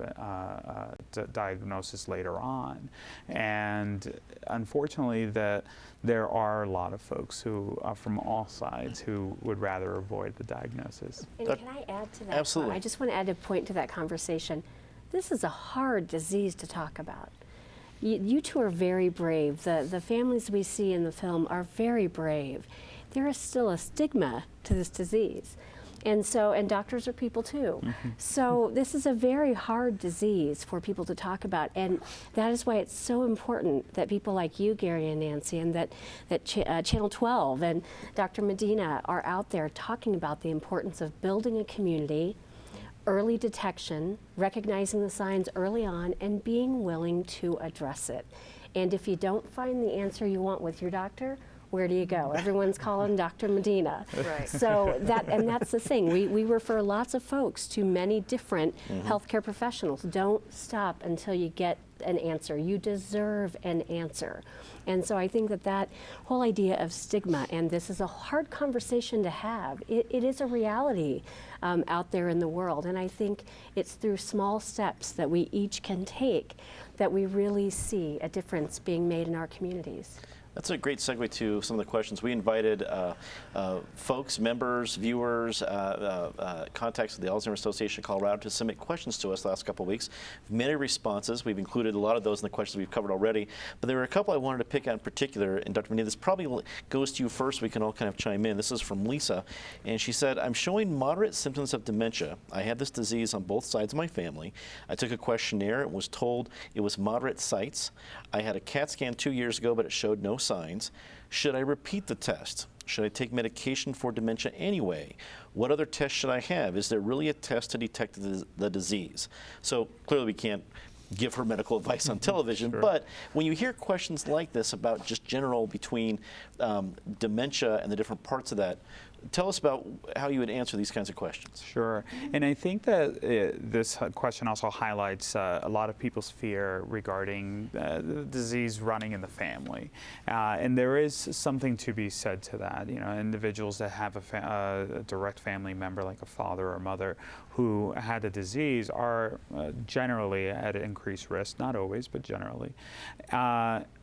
diagnosis later on. And unfortunately, there are a lot of folks who are from all sides who would rather avoid the diagnosis. And can I add to that? Absolutely. I just want to add a point to that conversation. This is a hard disease to talk about. You two are very brave. The families we see in the film are very brave. There is still a stigma to this disease. And doctors are people too. So this is a very hard disease for people to talk about. And that is why it's so important that people like you, Gary and Nancy, and that Channel 12 and Dr. Medina are out there talking about the importance of building a community, early detection, recognizing the signs early on, and being willing to address it. And if you don't find the answer you want with your doctor, where do you go? Everyone's calling Dr. Medina. Right. So that's the thing. We refer lots of folks to many different healthcare professionals. Don't stop until you get an answer. You deserve an answer. And so I think that whole idea of stigma, and this is a hard conversation to have, it is a reality out there in the world. And I think it's through small steps that we each can take that we really see a difference being made in our communities. That's a great segue to some of the questions. We invited folks, members, viewers, contacts of the Alzheimer's Association of Colorado to submit questions to us the last couple of weeks. Many responses. We've included a lot of those in the questions we've covered already. But there were a couple I wanted to pick out in particular. And Dr. Medina, this probably goes to you first. We can all kind of chime in. This is from Lisa. And she said, I'm showing moderate symptoms of dementia. I have this disease on both sides of my family. I took a questionnaire and was told it was moderate sites. I had a CAT scan 2 years ago, but it showed no signs. Should I repeat the test? Should I take medication for dementia anyway? What other tests should I have? Is there really a test to detect the disease? So clearly we can't give her medical advice on television, but when you hear questions like this about just general between dementia and the different parts of that, tell us about how you would answer these kinds of questions. Sure. And I think that this question also highlights a lot of people's fear regarding the disease running in the family. And there is something to be said to that. You know, individuals that have a direct family member, like a father or mother, who had the disease are generally at increased risk, not always, but generally.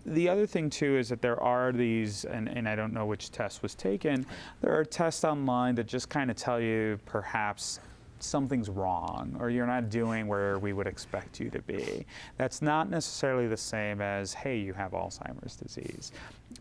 The other thing too is that there are these, and I don't know which test was taken, there are tests online that just kind of tell you perhaps something's wrong or you're not doing where we would expect you to be. That's not necessarily the same as, hey, you have Alzheimer's disease.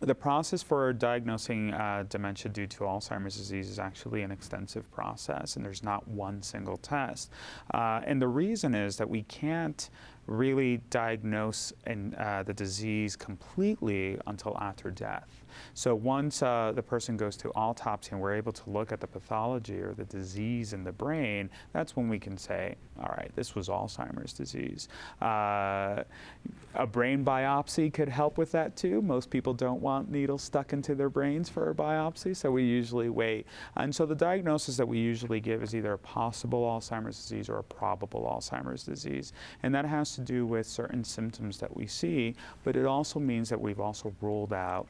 The process for diagnosing dementia due to Alzheimer's disease is actually an extensive process, and there's not one single test. And the reason is that we can't really diagnose the disease completely until after death. So once the person goes to autopsy and we're able to look at the pathology or the disease in the brain, that's when we can say, all right, this was Alzheimer's disease. A brain biopsy could help with that too. Most people don't want needles stuck into their brains for a biopsy, so we usually wait. And so the diagnosis that we usually give is either a possible Alzheimer's disease or a probable Alzheimer's disease. And that has to do with certain symptoms that we see, but it also means that we've also ruled out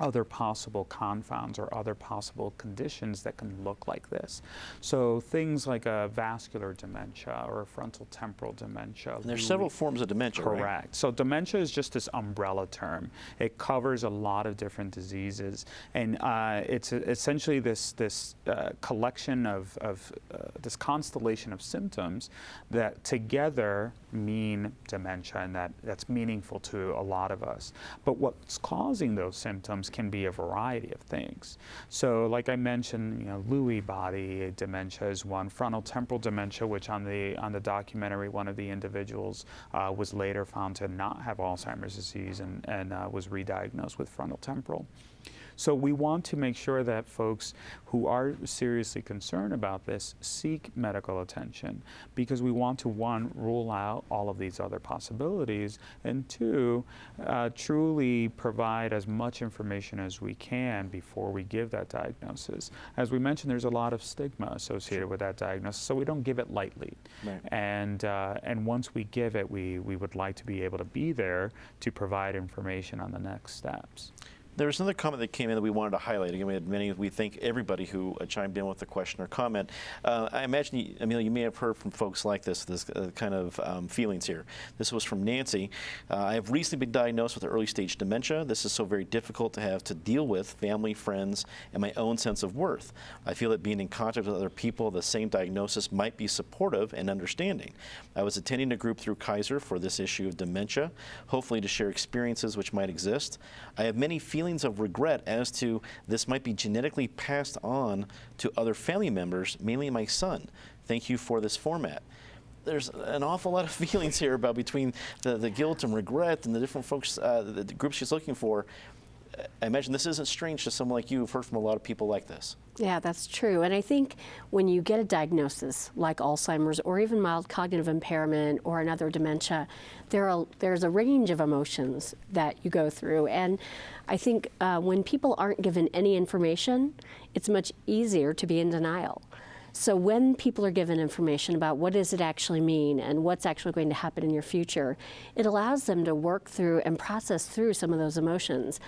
other possible confounds or other possible conditions that can look like this. So things like a vascular dementia or a frontal temporal dementia. And there's several forms of dementia, correct. Right? So dementia is just this umbrella term. It covers a lot of different diseases, and it's essentially this collection of this constellation of symptoms that together mean dementia, and that's meaningful to a lot of us. But what's causing those symptoms can be a variety of things. So like I mentioned, Lewy body dementia is one. Frontal temporal dementia, which on the documentary, one of the individuals was later found to not have Alzheimer's disease and was re-diagnosed with frontal temporal. So we want to make sure that folks who are seriously concerned about this seek medical attention, because we want to, one, rule out all of these other possibilities, and two, truly provide as much information as we can before we give that diagnosis. As we mentioned, there's a lot of stigma associated with that diagnosis, so we don't give it lightly. Right. And once we give it, we would like to be able to be there to provide information on the next steps. There was another comment that came in that we wanted to highlight. Again, we had many. We thank everybody who chimed in with a question or comment. I imagine, Amelia, you may have heard from folks like this kind of feelings here. This was from Nancy. I have recently been diagnosed with early stage dementia. This is so very difficult to have to deal with family, friends, and my own sense of worth. I feel that being in contact with other people of the same diagnosis might be supportive and understanding. I was attending a group through Kaiser for this issue of dementia, hopefully to share experiences which might exist. I have many feelings of regret as to this might be genetically passed on to other family members, mainly my son. Thank you for this format. There's an awful lot of feelings here about between the guilt and regret and the different folks, the groups she's looking for. I imagine this isn't strange to someone like you who've heard from a lot of people like this. Yeah, that's true. And I think when you get a diagnosis like Alzheimer's or even mild cognitive impairment or another dementia, there's a range of emotions that you go through. And I think when people aren't given any information, it's much easier to be in denial. So when people are given information about what does it actually mean and what's actually going to happen in your future, it allows them to work through and process through some of those emotions.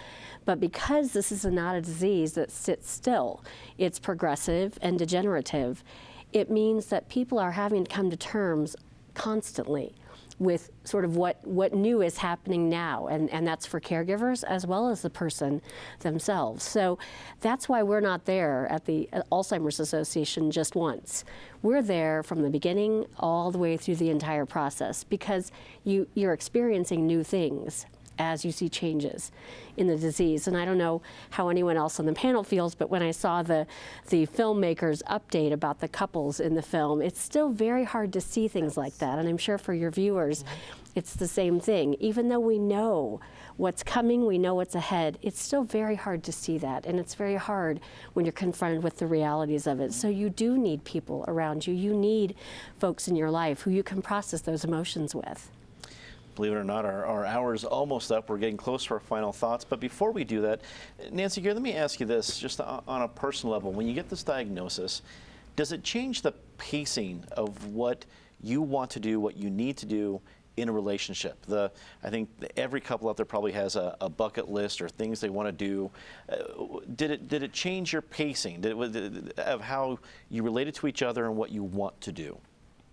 But because this is not a disease that sits still, it's progressive and degenerative, it means that people are having to come to terms constantly with sort of what new is happening now, and that's for caregivers as well as the person themselves. So that's why we're not there at the Alzheimer's Association just once. We're there from the beginning all the way through the entire process, because you're experiencing new things as you see changes in the disease. And I don't know how anyone else on the panel feels, but when I saw the filmmakers' update about the couples in the film, it's still very hard to see things like that. And I'm sure for your viewers, it's the same thing. Even though we know what's coming, we know what's ahead, it's still very hard to see that. And it's very hard when you're confronted with the realities of it. So you do need people around you. You need folks in your life who you can process those emotions with. Believe it or not, our hour is almost up. We're getting close to our final thoughts. But before we do that, Nancy, let me ask you this, just on a personal level. When you get this diagnosis, does it change the pacing of what you want to do, what you need to do in a relationship? I think every couple out there probably has a bucket list or things they want to do. Did it change your pacing of how you related to each other and what you want to do?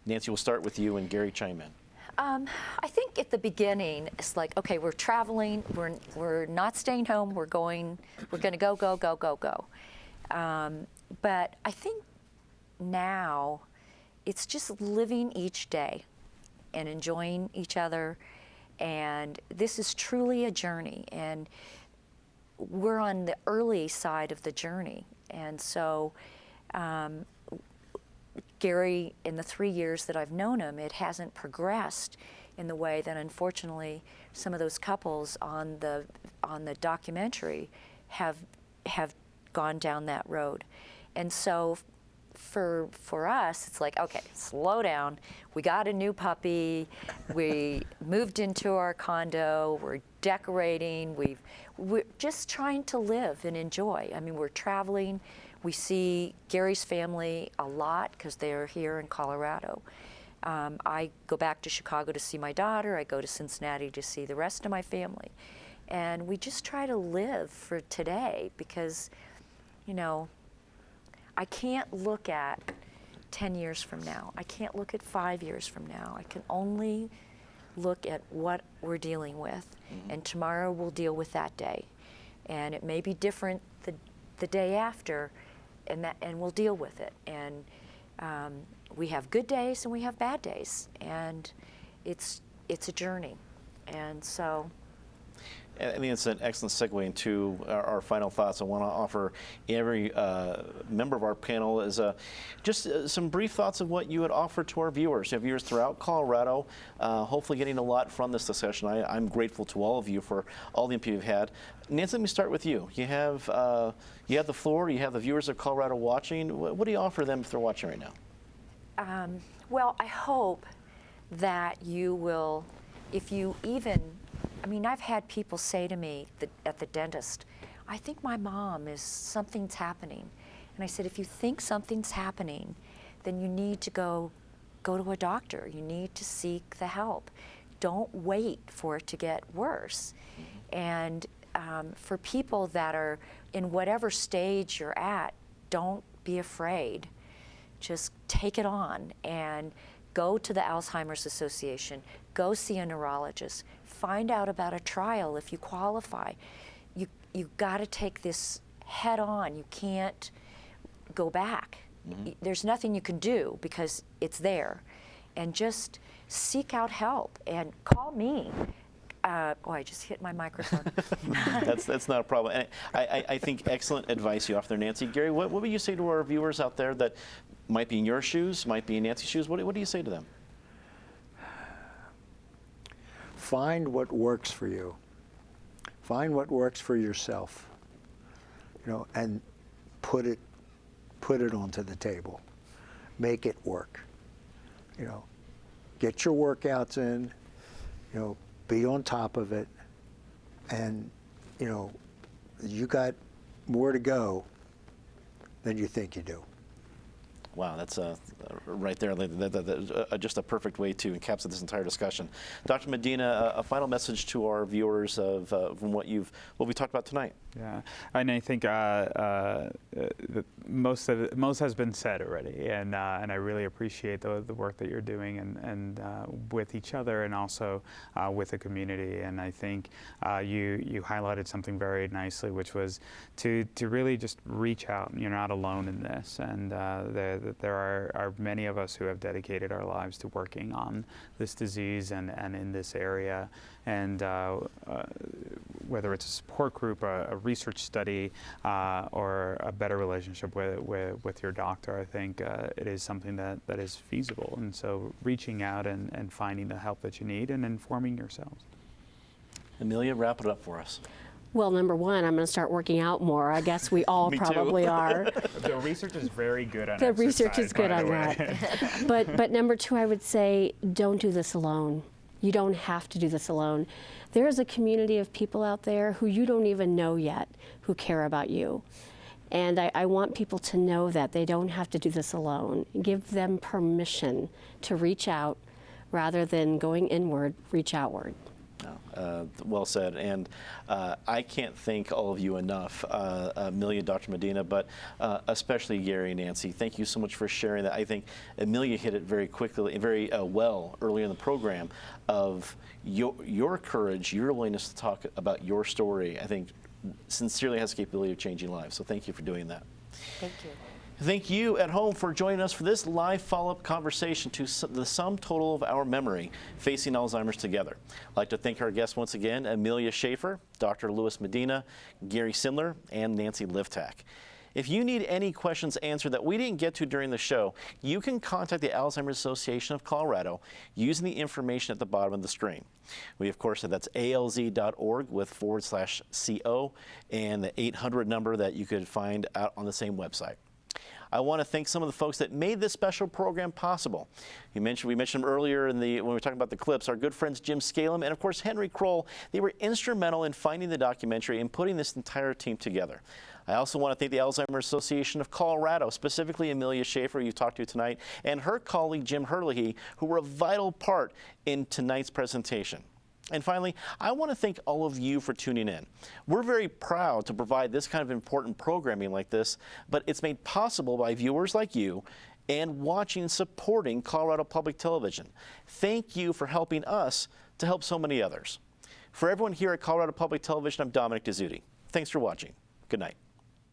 Nancy, we'll start with you and Gary chime in. I think at the beginning, it's like, okay, we're traveling, we're not staying home, we're going to go. But I think now it's just living each day and enjoying each other. And this is truly a journey. And we're on the early side of the journey. And so Gary, in the 3 years that I've known him, it hasn't progressed in the way that, unfortunately, some of those couples on the documentary have gone down that road. And so for us, it's like, okay, slow down. We got a new puppy. We moved into our condo. We're decorating. We're just trying to live and enjoy. I mean, we're traveling. We see Gary's family a lot because they're here in Colorado. I go back to Chicago to see my daughter. I go to Cincinnati to see the rest of my family. And we just try to live for today because, you know, I can't look at 10 years from now. I can't look at 5 years from now. I can only look at what we're dealing with. And tomorrow we'll deal with that day. And it may be different the day after, and we'll deal with it. And we have good days and we have bad days. And it's a journey. And so, I think it's an excellent segue into our final thoughts. I want to offer every member of our panel is just some brief thoughts of what you would offer to our viewers. You have viewers throughout Colorado, hopefully getting a lot from this discussion. I'm grateful to all of you for all the input you've had. Nancy, let me start with you. You have the floor. You have the viewers of Colorado watching. What do you offer them if they're watching right now? well, I hope that you will, if you even, I mean, I've had people say to me at the dentist, I think my mom something's happening. And I said, if you think something's happening, then you need to go to a doctor. You need to seek the help. Don't wait for it to get worse. And for people that are in whatever stage you're at, don't be afraid. Just take it on and go to the Alzheimer's Association. Go see a neurologist. Find out about a trial if you qualify. You got to take this head on. You can't go back. There's nothing you can do because it's there. And just seek out help and call me. I just hit my microphone. That's not a problem. And I think excellent advice you offer there, Nancy. Gary, what would you say to our viewers out there that might be in your shoes, might be in Nancy's shoes? What do you say to them? Find what works for you. Find what works for yourself. You know, and put it onto the table. Make it work. You know, get your workouts in. You know, be on top of it, and you know, you got more to go than you think you do. Wow, that's right there. Just a perfect way to encapsulate this entire discussion. Dr. Medina, a final message to our viewers from what we talked about tonight. Yeah, and I think most has been said already, and I really appreciate the work that you're doing and with each other and also with the community. And I think you highlighted something very nicely, which was to really just reach out. You're not alone in this, and there are many of us who have dedicated our lives to working on this disease and in this area. And whether it's a support group, a research study, or a better relationship with your doctor, I think it is something that is feasible. And so reaching out and finding the help that you need and informing yourselves. Amelia, wrap it up for us. Well, number one, I'm going to start working out more. I guess we all probably are. The research is very good on the research is good on that. But number two, I would say don't do this alone. You don't have to do this alone. There is a community of people out there who you don't even know yet who care about you. And I want people to know that they don't have to do this alone. Give them permission to reach out rather than going inward, reach outward. Well said, and I can't thank all of you enough, Amelia, Dr. Medina, but especially Gary and Nancy. Thank you so much for sharing that. I think Amelia hit it very quickly, very well earlier in the program of your courage, your willingness to talk about your story. I think sincerely has the capability of changing lives. So thank you for doing that. Thank you. Thank you at home for joining us for this live follow-up conversation to the sum total of our memory, facing Alzheimer's together. I'd like to thank our guests once again, Amelia Schaefer, Dr. Louis Medina, Gary Sindler, and Nancy Livtak. If you need any questions answered that we didn't get to during the show, you can contact the Alzheimer's Association of Colorado using the information at the bottom of the screen. We, of course, said that's alz.org with /CO and the 800 number that you could find out on the same website. I want to thank some of the folks that made this special program possible. We mentioned them earlier when we were talking about the clips. Our good friends Jim Scalem and, of course, Henry Kroll. They were instrumental in finding the documentary and putting this entire team together. I also want to thank the Alzheimer's Association of Colorado, specifically Amelia Schaefer, who you talked to tonight, and her colleague Jim Herlihy, who were a vital part in tonight's presentation. And finally, I want to thank all of you for tuning in. We're very proud to provide this kind of important programming like this, but it's made possible by viewers like you and watching and supporting Colorado Public Television. Thank you for helping us to help so many others. For everyone here at Colorado Public Television, I'm Dominic Dezzutti. Thanks for watching. Good night.